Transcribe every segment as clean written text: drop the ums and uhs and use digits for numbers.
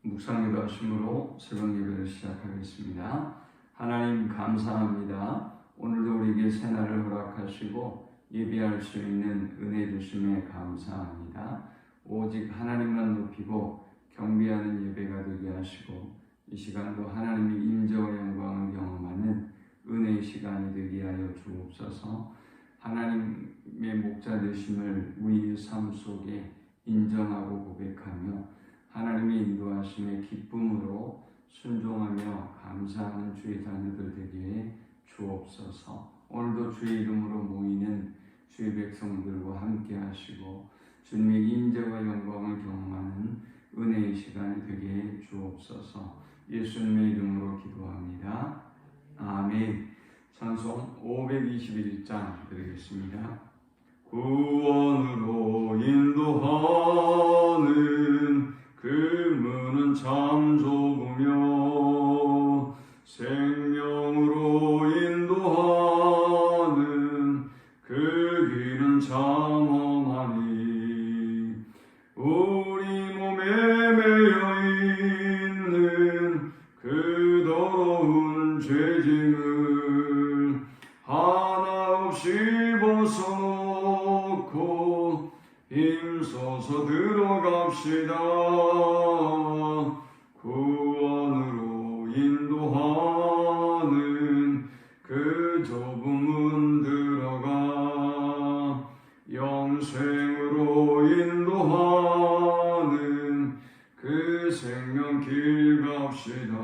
묵상기도 하심으로 새벽 예배를 시작하겠습니다. 하나님 감사합니다. 오늘도 우리에게 새날을 허락하시고 예배할 수 있는 은혜 주심에 감사합니다. 오직 하나님만 높이고 경배하는 예배가 되게 하시고 이 시간도 하나님의 임재와 영광을 경험하는 은혜의 시간이 되게 하여 주옵소서. 하나님의 목자 되심을 우리의 삶 속에 인정하고 고백하며 하나님의 인도하심에 기쁨으로 순종하며 감사하는 주의 자녀들 되게 주옵소서. 오늘도 주의 이름으로 모이는 주의 백성들과 함께 하시고 주님의 임재와 영광을 경험하는 은혜의 시간이 되게 주옵소서. 예수님의 이름으로 기도합니다. 아멘. 찬송 521장 드리겠습니다. 구원으로 인도하는 그 문은 참 좁으며 생명으로 인도하는 그 길은 참 험하니 우리 몸에 매여 있는 그 더러운 죄짐을 하나 없이 벗어놓고 힘써서 들어갑시다. 구원으로 인도하는 그 좁은 문 들어가 영생으로 인도하는 그 생명길 갑시다.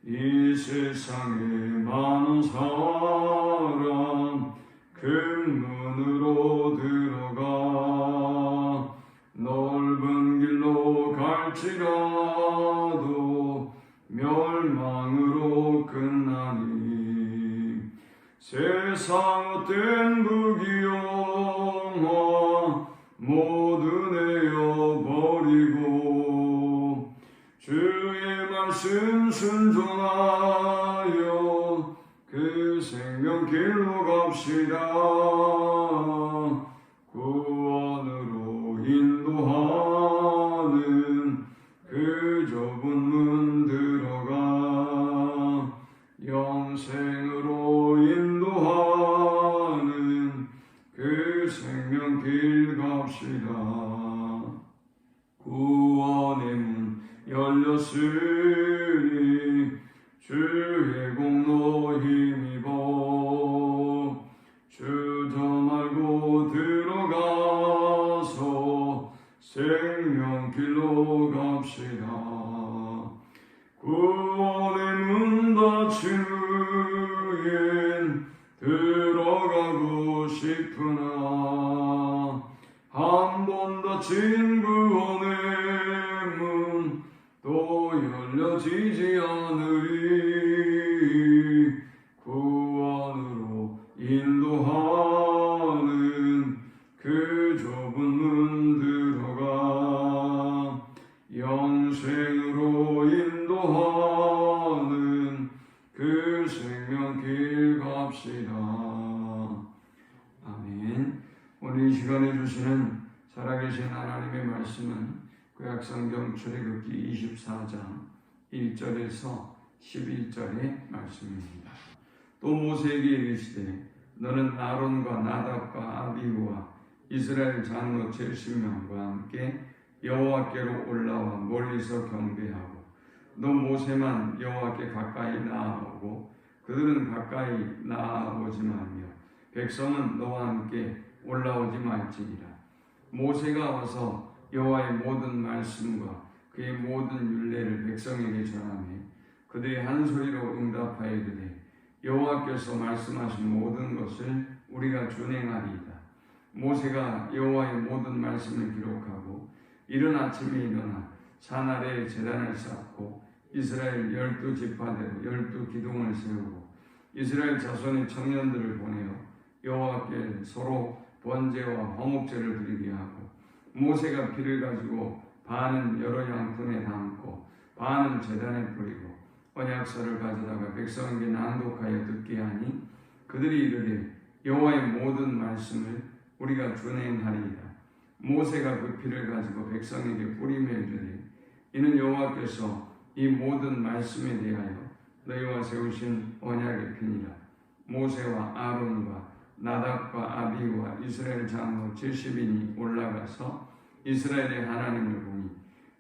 이 세상에 많은 사람 큰 문으로 들어가 넓은 길로 갈지라도 멸망으로 끝나니 세상 헛된 부귀영화 모두 내어버리고 주의 말씀 순종하여 그 생명길로 갑시다. 구원으로 인도하는 그 좁은 문 들어가 영생으로 인도하는 그 생명길 갑시다. 구원의 문 열렸으니 주의 공로 힘입어 주저 말고 들어가서 생명길로 갑시다. 구원의 문 닫힌 후엔 들어가고 싶으나 한 번 닫힌 구원의 문 또 열려지지 않으리. 구원으로 인도하는 그 좁은 문 들어가 영생으로 인도하는 그 생명길 갑시다. 아멘. 오늘 이 시간에 주시는 살아계신 하나님의 말씀은 구약성경 출애굽기 24장 1절에서 11절의 말씀입니다. 또 모세에게 이르시되 너는 아론과 나답과 아비후와 이스라엘 장로 70명과 함께 여호와께로 올라와 멀리서 경배하고 너 모세만 여호와께 가까이 나아오고 그들은 가까이 나아오지 말며 백성은 너와 함께 올라오지 말지니라. 모세가 와서 여호와의 모든 말씀과 그의 모든 율례를 백성에게 전하며 그들이 한 소리로 응답하여 이르되 여호와께서 말씀하신 모든 것을 우리가 준행하리이다. 모세가 여호와의 모든 말씀을 기록하고 이른 아침에 일어나 산 아래에 제단을 쌓고 이스라엘 12지파대로 12기둥을 세우고 이스라엘 자손의 청년들을 보내어 여호와께 서로 번제와 화목제를 드리게 하고 모세가 피를 가지고 반은 여러 양푼에 담고 반은 제단에 뿌리고 언약서를 가져다가 백성에게 낭독하여 듣게 하니 그들이 이르되 여호와의 모든 말씀을 우리가 준행하리이다. 모세가 그 피를 가지고 백성에게 뿌리며 이르되 이는 여호와께서 이 모든 말씀에 대하여 너희와 세우신 언약의 편이라. 모세와 아론과 나답과 아비후와 이스라엘 장로 70인이 올라가서 이스라엘의 하나님을 보니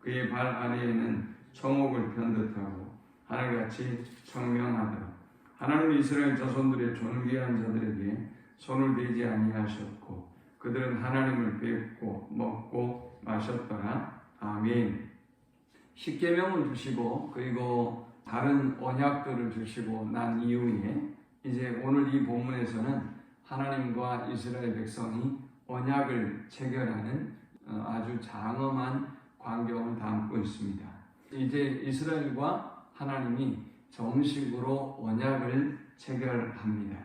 그의 발 아래에는 청옥을 편듯하고 하늘같이 청명하더라. 하나님은 이스라엘 자손들의 존귀한 자들에게 손을 대지 아니하셨고 그들은 하나님을 뵙고 먹고 마셨더라. 아멘. 십계명을 주시고 그리고 다른 언약들을 주시고 난 이후에 이제 오늘 이 본문에서는 하나님과 이스라엘 백성이 언약을 체결하는 아주 장엄한 광경을 담고 있습니다. 이제 이스라엘과 하나님이 정식으로 언약을 체결합니다.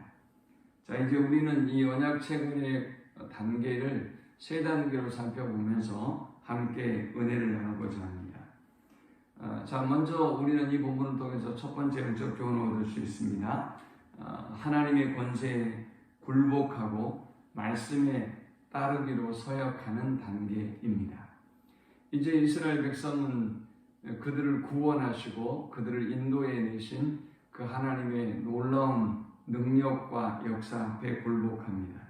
자, 이제 우리는 이 언약 체결의 단계를 세 단계로 살펴보면서 함께 은혜를 나누고자 합니다. 자, 먼저 우리는 이 본문을 통해서 첫 번째 영적 교훈을 얻을 수 있습니다. 하나님의 권세에 굴복하고 말씀에 따르기로 서약하는 단계입니다. 이제 이스라엘 백성은 그들을 구원하시고 그들을 인도해 내신 그 하나님의 놀라운 능력과 역사 앞에 굴복합니다.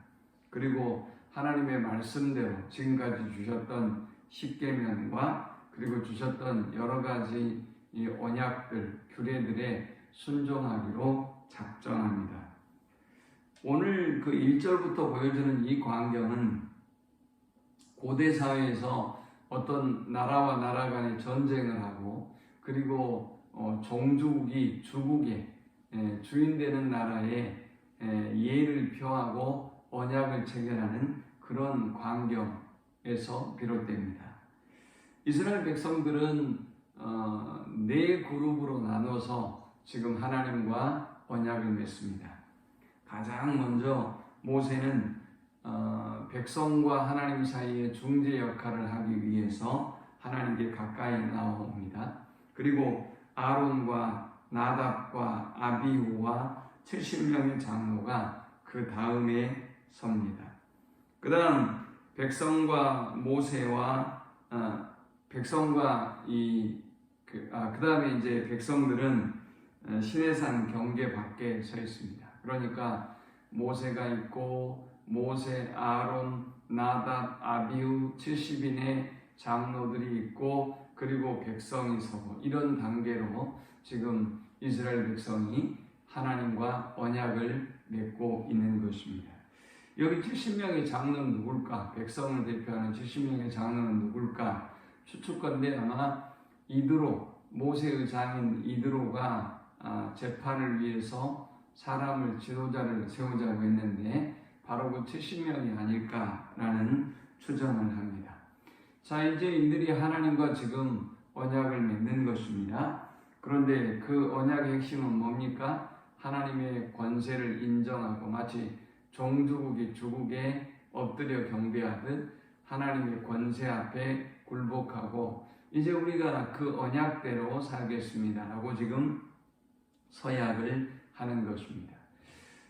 그리고 하나님의 말씀대로 지금까지 주셨던 십계명과 그리고 주셨던 여러 가지 이 언약들, 규례들에 순종하기로 작정합니다. 오늘 그 1절부터 보여주는 이 광경은 고대 사회에서 어떤 나라와 나라 간의 전쟁을 하고 그리고 종주국이 주국의 주인 되는 나라에 예를 표하고 언약을 체결하는 그런 광경에서 비롯됩니다. 이스라엘 백성들은 네 그룹으로 나눠서 지금 하나님과 언약을 맺습니다. 가장 먼저 모세는 백성과 하나님 사이의 중재 역할을 하기 위해서 하나님께 가까이 나옵니다. 그리고 아론과 나답과 아비후와 70명의 장로가 그 다음에 섭니다. 그 다음 백성과 모세와 그 다음에 이제 백성들은 시내산 경계 밖에 서 있습니다. 그러니까 모세가 있고 모세, 아론, 나답, 아비후 70인의 장로들이 있고 그리고 백성이 서고 이런 단계로 지금 이스라엘 백성이 하나님과 언약을 맺고 있는 것입니다. 여기 70명의 장로는 누굴까? 백성을 대표하는 70명의 장로는 누굴까? 추측건데 아마 이드로, 모세의 장인 이드로가 재판을 위해서 사람을 지도자를 세우자고 했는데 바로 그 70명이 아닐까라는 추정을 합니다. 자, 이제 이들이 하나님과 지금 언약을 맺는 것입니다. 그런데 그 언약의 핵심은 뭡니까? 하나님의 권세를 인정하고 마치 종주국이 주국에 엎드려 경배하듯 하나님의 권세 앞에 굴복하고 이제 우리가 그 언약대로 살겠습니다라고 지금 서약을 하는 것입니다.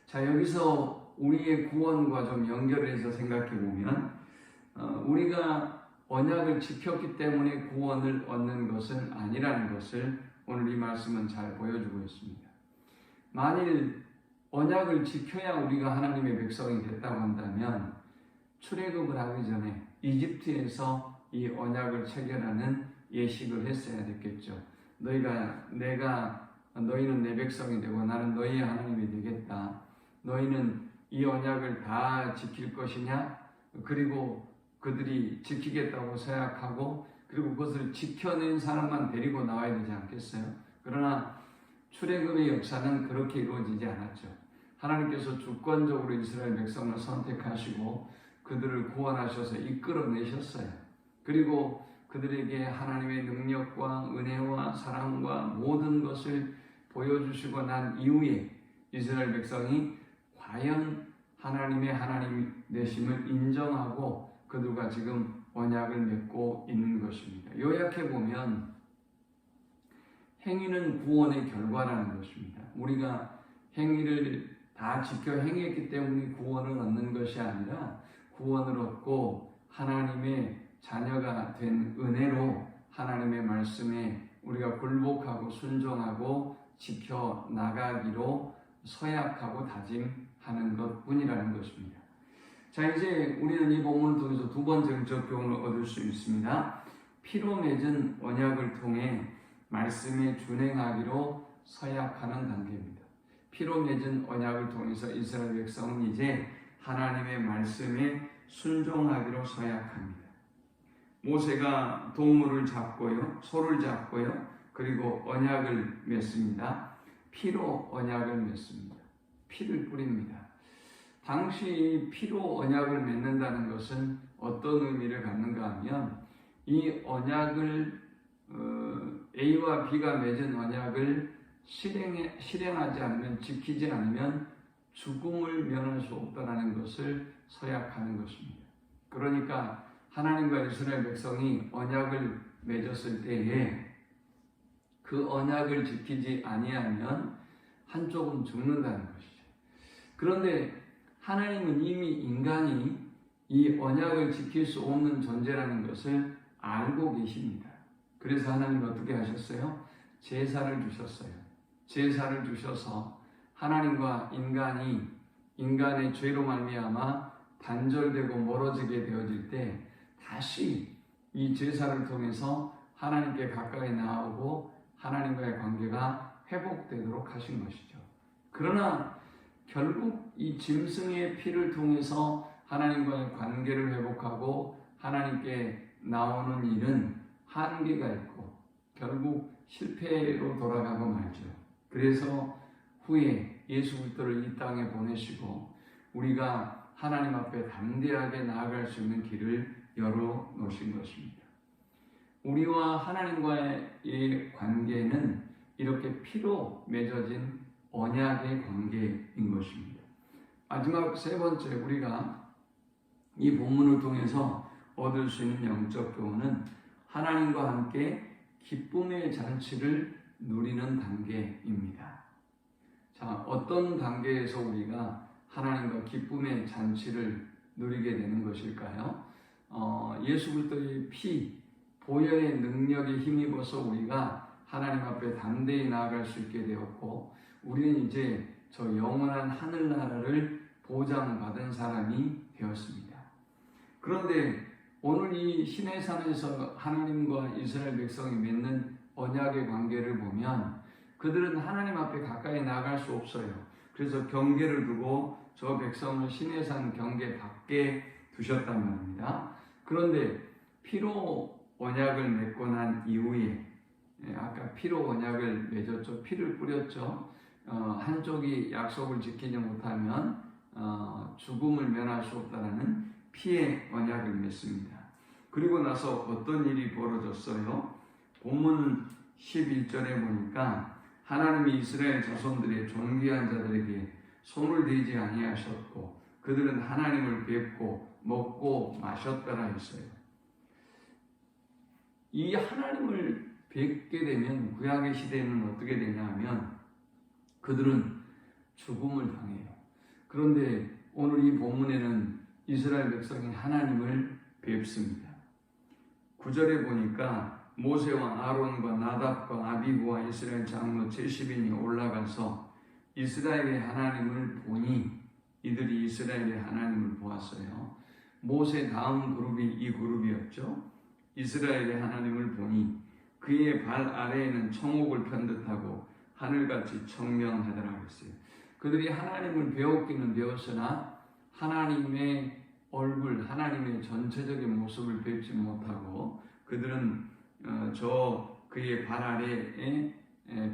자, 여기서 우리의 구원과 좀 연결해서 생각해 보면 우리가 언약을 지켰기 때문에 구원을 얻는 것은 아니라는 것을 오늘 이 말씀은 잘 보여주고 있습니다. 만일 언약을 지켜야 우리가 하나님의 백성이 됐다고 한다면 출애굽을 하기 전에 이집트에서 이 언약을 체결하는 예식을 했어야 됐겠죠. 너희는 내 백성이 되고 나는 너희의 하나님이 되겠다. 너희는 이 언약을 다 지킬 것이냐? 그리고 그들이 지키겠다고 서약하고 그리고 그것을 지켜낸 사람만 데리고 나와야 되지 않겠어요? 그러나 출애굽의 역사는 그렇게 이루어지지 않았죠. 하나님께서 주권적으로 이스라엘 백성을 선택하시고 그들을 구원하셔서 이끌어내셨어요. 그리고 그들에게 하나님의 능력과 은혜와 사랑과 모든 것을 보여주시고 난 이후에 이스라엘 백성이 과연 하나님의 하나님 되심을 인정하고 그들과 지금 언약을 맺고 있는 것입니다. 요약해 보면 행위는 구원의 결과라는 것입니다. 우리가 행위를 다 지켜 행했기 때문에 구원을 얻는 것이 아니라 구원을 얻고 하나님의 자녀가 된 은혜로 하나님의 말씀에 우리가 굴복하고 순종하고 지켜 나가기로 서약하고 다짐하는 것뿐이라는 것입니다. 자, 이제 우리는 이 본문을 통해서 두 번째 영적 교훈을 얻을 수 있습니다. 피로 맺은 언약을 통해 말씀에 준행하기로 서약하는 단계입니다. 피로 맺은 언약을 통해서 이스라엘 백성은 이제 하나님의 말씀에 순종하기로 서약합니다. 모세가 동물을 잡고요, 소를 잡고요, 그리고 언약을 맺습니다. 피로 언약을 맺습니다. 피를 뿌립니다. 당시 피로 언약을 맺는다는 것은 어떤 의미를 갖는가 하면 이 언약을 A와 B가 맺은 언약을 실행하지 않으면, 지키지 않으면 죽음을 면할 수 없다는 것을 서약하는 것입니다. 그러니까 하나님과 이스라엘 백성이 언약을 맺었을 때에 그 언약을 지키지 아니하면 한쪽은 죽는다는 것이죠. 그런데 하나님은 이미 인간이 이 언약을 지킬 수 없는 존재라는 것을 알고 계십니다. 그래서 하나님은 어떻게 하셨어요? 제사를 주셨어요. 제사를 주셔서 하나님과 인간의 죄로 말미암아 단절되고 멀어지게 되어질 때 다시 이 제사를 통해서 하나님께 가까이 나아오고 하나님과의 관계가 회복되도록 하신 것이죠. 그러나 결국 이 짐승의 피를 통해서 하나님과의 관계를 회복하고 하나님께 나오는 일은 한계가 있고 결국 실패로 돌아가고 말죠. 그래서 후에 예수 그리스도를 이 땅에 보내시고 우리가 하나님 앞에 담대하게 나아갈 수 있는 길을 열어 놓으신 것입니다. 우리와 하나님과의 관계는 이렇게 피로 맺어진 언약의 관계인 것입니다. 마지막 세 번째, 우리가 이 본문을 통해서 얻을 수 있는 영적 교훈은 하나님과 함께 기쁨의 잔치를 누리는 단계입니다. 자, 어떤 단계에서 우리가 하나님과 기쁨의 잔치를 누리게 되는 것일까요? 예수 그리스도의 피, 보혈의 능력에 힘입어서 우리가 하나님 앞에 담대히 나아갈 수 있게 되었고, 우리는 이제 저 영원한 하늘나라를 보장받은 사람이 되었습니다. 그런데 오늘 이 시내산에서 하나님과 이스라엘 백성이 맺는 언약의 관계를 보면 그들은 하나님 앞에 가까이 나아갈 수 없어요. 그래서 경계를 두고 저 백성을 시내산 경계 밖에 두셨단 말입니다. 그런데 피로 언약을 맺고 난 이후에, 아까 피로 언약을 맺었죠. 피를 뿌렸죠. 한쪽이 약속을 지키지 못하면 죽음을 면할 수 없다는 피의 언약을 맺습니다. 그리고 나서 어떤 일이 벌어졌어요? 본문 11절에 보니까 하나님이 이스라엘 자손들의 존귀한 자들에게 손을 대지 아니하셨고 그들은 하나님을 뵙고 먹고 마셨더라 했어요. 이 하나님을 뵙게 되면 구약의 시대에는 어떻게 되냐면 그들은 죽음을 당해요. 그런데 오늘 이 본문에는 이스라엘 백성이 하나님을 뵙습니다. 9절에 보니까 모세와 아론과 나답과 아비후와 이스라엘 장로 70인이 올라가서 이스라엘의 하나님을 보니 이들이 이스라엘의 하나님을 보았어요. 모세 다음 그룹이 이 그룹이었죠. 이스라엘의 하나님을 보니 그의 발 아래에는 청옥을 편 듯하고 하늘같이 청명하더라 했어요. 그들이 하나님을 배웠기는 배웠으나 하나님의 얼굴, 하나님의 전체적인 모습을 뵙지 못하고 그들은 그의 발 아래에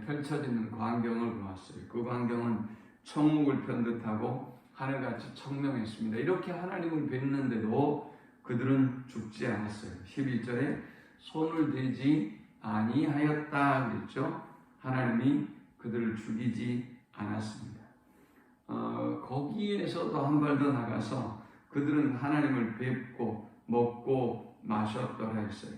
펼쳐지는 광경을 보았어요. 그 광경은 청옥을 편 듯하고 하늘같이 청명했습니다. 이렇게 하나님을 뵙는데도 그들은 죽지 않았어요. 11절에 손을 대지 아니하였다 그랬죠. 하나님이 그들을 죽이지 않았습니다. 거기에서도 한 발 더 나가서 그들은 하나님을 뵙고 먹고 마셨더라 했어요.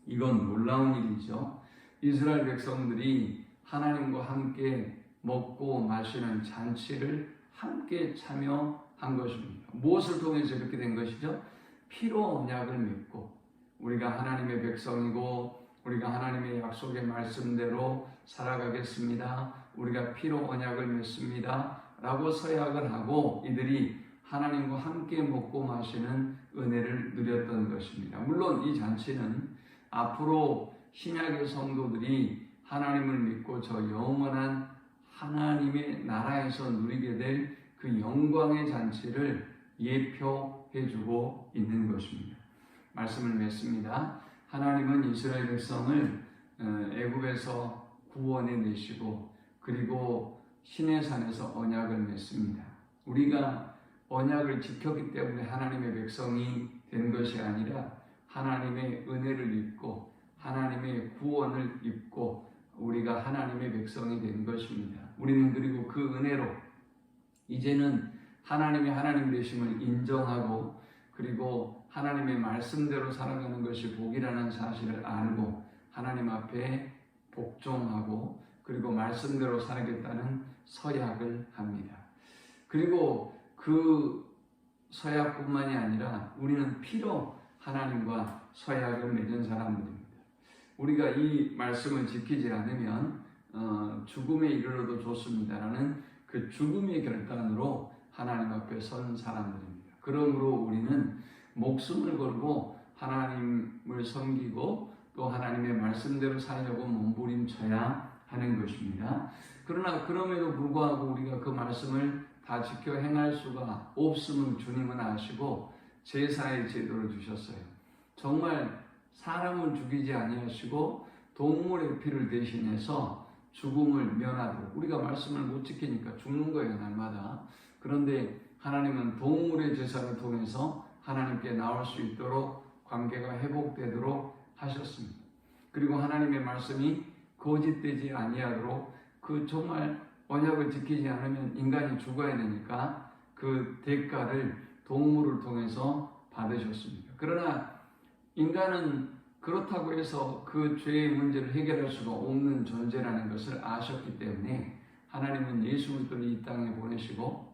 이건 놀라운 일이죠. 이스라엘 백성들이 하나님과 함께 먹고 마시는 잔치를 함께 참여한 것입니다. 무엇을 통해서 이렇게 된 것이죠? 피로 언약을 맺고 우리가 하나님의 백성이고 우리가 하나님의 약속의 말씀대로 살아가겠습니다. 우리가 피로 언약을 맺습니다. 라고 서약을 하고 이들이 하나님과 함께 먹고 마시는 은혜를 누렸던 것입니다. 물론 이 잔치는 앞으로 신약의 성도들이 하나님을 믿고 저 영원한 하나님의 나라에서 누리게 될 그 영광의 잔치를 예표해주고 있는 것입니다. 말씀을 맺습니다. 하나님은 이스라엘 백성을 애굽에서 구원해 내시고 그리고 시내산에서 언약을 맺습니다. 우리가 언약을 지켰기 때문에 하나님의 백성이 된 것이 아니라 하나님의 은혜를 입고 하나님의 구원을 입고 우리가 하나님의 백성이 된 것입니다. 우리는 그리고 그 은혜로 이제는 하나님의 하나님 되심을 인정하고 그리고 하나님의 말씀대로 살아가는 것이 복이라는 사실을 알고 하나님 앞에 복종하고 그리고 말씀대로 살아가겠다는 서약을 합니다. 그리고 그 서약뿐만이 아니라 우리는 피로 하나님과 서약을 맺은 사람들입니다. 우리가 이 말씀을 지키지 않으면 죽음에 이르러도 좋습니다라는 그 죽음의 결단으로 하나님 앞에 선 사람들입니다. 그러므로 우리는 목숨을 걸고 하나님을 섬기고 또 하나님의 말씀대로 살려고 몸부림쳐야 하는 것입니다. 그러나 그럼에도 불구하고 우리가 그 말씀을 다 지켜 행할 수가 없음을 주님은 아시고 제사의 제도를 주셨어요. 정말 사람을 죽이지 아니하시고 동물의 피를 대신해서 죽음을 면하도록 우리가 말씀을 못 지키니까 죽는 거예요, 날마다. 그런데 하나님은 동물의 제사를 통해서 하나님께 나올 수 있도록 관계가 회복되도록 하셨습니다. 그리고 하나님의 말씀이 거짓되지 아니하도록 그 정말 언약을 지키지 않으면 인간이 죽어야 되니까 그 대가를 동물을 통해서 받으셨습니다. 그러나 인간은 그렇다고 해서 그 죄의 문제를 해결할 수가 없는 존재라는 것을 아셨기 때문에 하나님은 예수 그리스도를 이 땅에 보내시고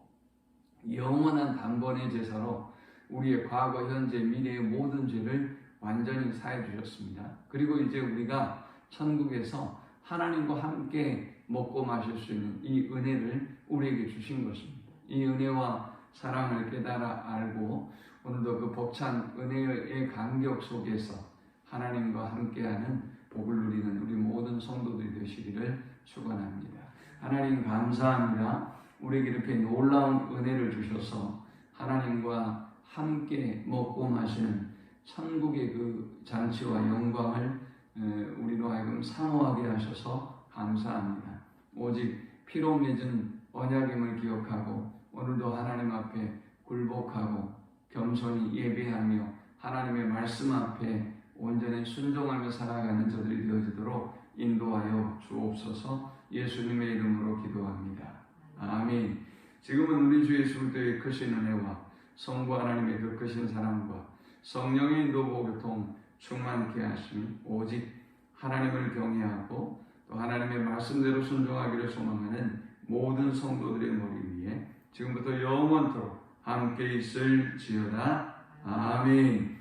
영원한 단번의 제사로 우리의 과거, 현재, 미래의 모든 죄를 완전히 사해 주셨습니다. 그리고 이제 우리가 천국에서 하나님과 함께 먹고 마실 수 있는 이 은혜를 우리에게 주신 것입니다. 이 은혜와 사랑을 깨달아 알고 오늘도 그 벅찬 은혜의 간격 속에서 하나님과 함께하는 복을 누리는 우리 모든 성도들이 되시기를 축원합니다. 하나님 감사합니다. 우리에게 이렇게 놀라운 은혜를 주셔서 하나님과 함께 먹고 마시는 천국의 그 잔치와 영광을 우리로 하여금 사모하게 하셔서 감사합니다. 오직 피로 맺은 언약임을 기억하고 오늘도 하나님 앞에 굴복하고 겸손히 예배하며 하나님의 말씀 앞에 온전히 순종하며 살아가는 저들이 되어지도록 인도하여 주옵소서. 예수님의 이름으로 기도합니다. 아멘. 지금은 우리 주 예수 그리스도의 크신 은혜와 성부 하나님의 그 크신 사랑과 성령의 인도 보교통 충만케 하심이 오직 하나님을 경외하고 또 하나님의 말씀대로 순종하기를 소망하는 모든 성도들의 머리 위에 지금부터 영원토록 함께 있을지어다. 아멘.